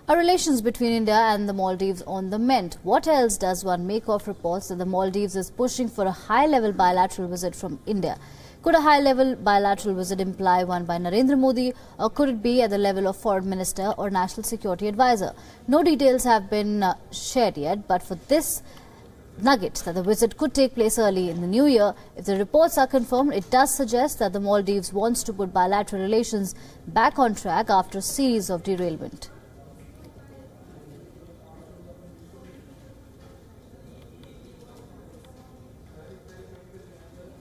Are relations between India and the Maldives on the mend? What else does one make of reports that the Maldives is pushing for a high-level bilateral visit from India? Could a high-level bilateral visit imply one by Narendra Modi, or could it be at the level of Foreign Minister or National Security Advisor? No details have been shared yet, but for this nugget that the visit could take place early in the new year, if the reports are confirmed, it does suggest that the Maldives wants to put bilateral relations back on track after a series of derailment.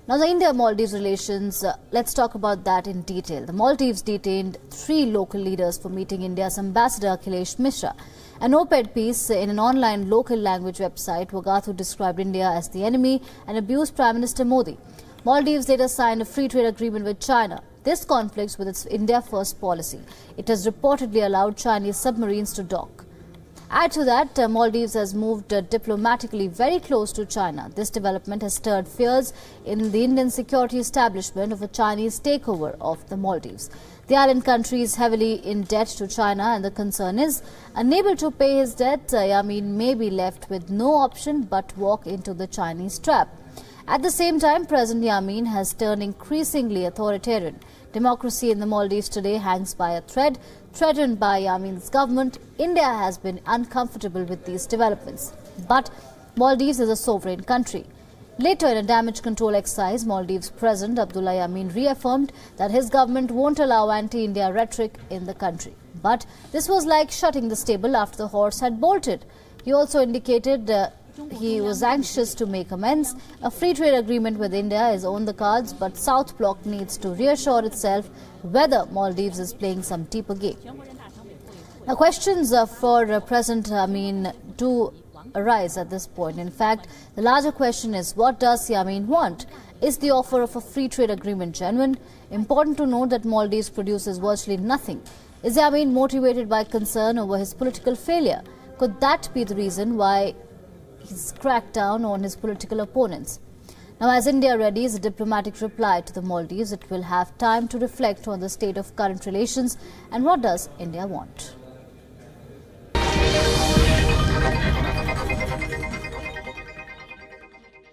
Now, the India-Maldives relations, let's talk about that in detail. The Maldives detained 3 local leaders for meeting India's ambassador Akhilesh Mishra. An op-ed piece in an online local language website, Wagathu described India as the enemy and abused Prime Minister Modi. Maldives later signed a free trade agreement with China. This conflicts with its India-first policy. It has reportedly allowed Chinese submarines to dock. Add to that, Maldives has moved diplomatically very close to China. This development has stirred fears in the Indian security establishment of a Chinese takeover of the Maldives. The island country is heavily in debt to China, and the concern is, unable to pay his debt, Yamin may be left with no option but walk into the Chinese trap. At the same time, President Yamin has turned increasingly authoritarian. Democracy in the Maldives today hangs by a thread, threatened by Yamin's government. India has been uncomfortable with these developments. But Maldives is a sovereign country. Later, in a damage control exercise, Maldives President Abdullah Yamin reaffirmed that his government won't allow anti-India rhetoric in the country. But this was like shutting the stable after the horse had bolted. He also indicated he was anxious to make amends. A free trade agreement with India is on the cards, but South Bloc needs to reassure itself whether Maldives is playing some deeper game. Now, questions for President Yamin do arise at this point. In fact, the larger question is, what does Yamin want? Is the offer of a free trade agreement genuine? Important to note that Maldives produces virtually nothing. Is Yamin motivated by concern over his political failure? Could that be the reason why he's cracked down on his political opponents? Now, as India readies a diplomatic reply to the Maldives, it will have time to reflect on the state of current relations and what does India want.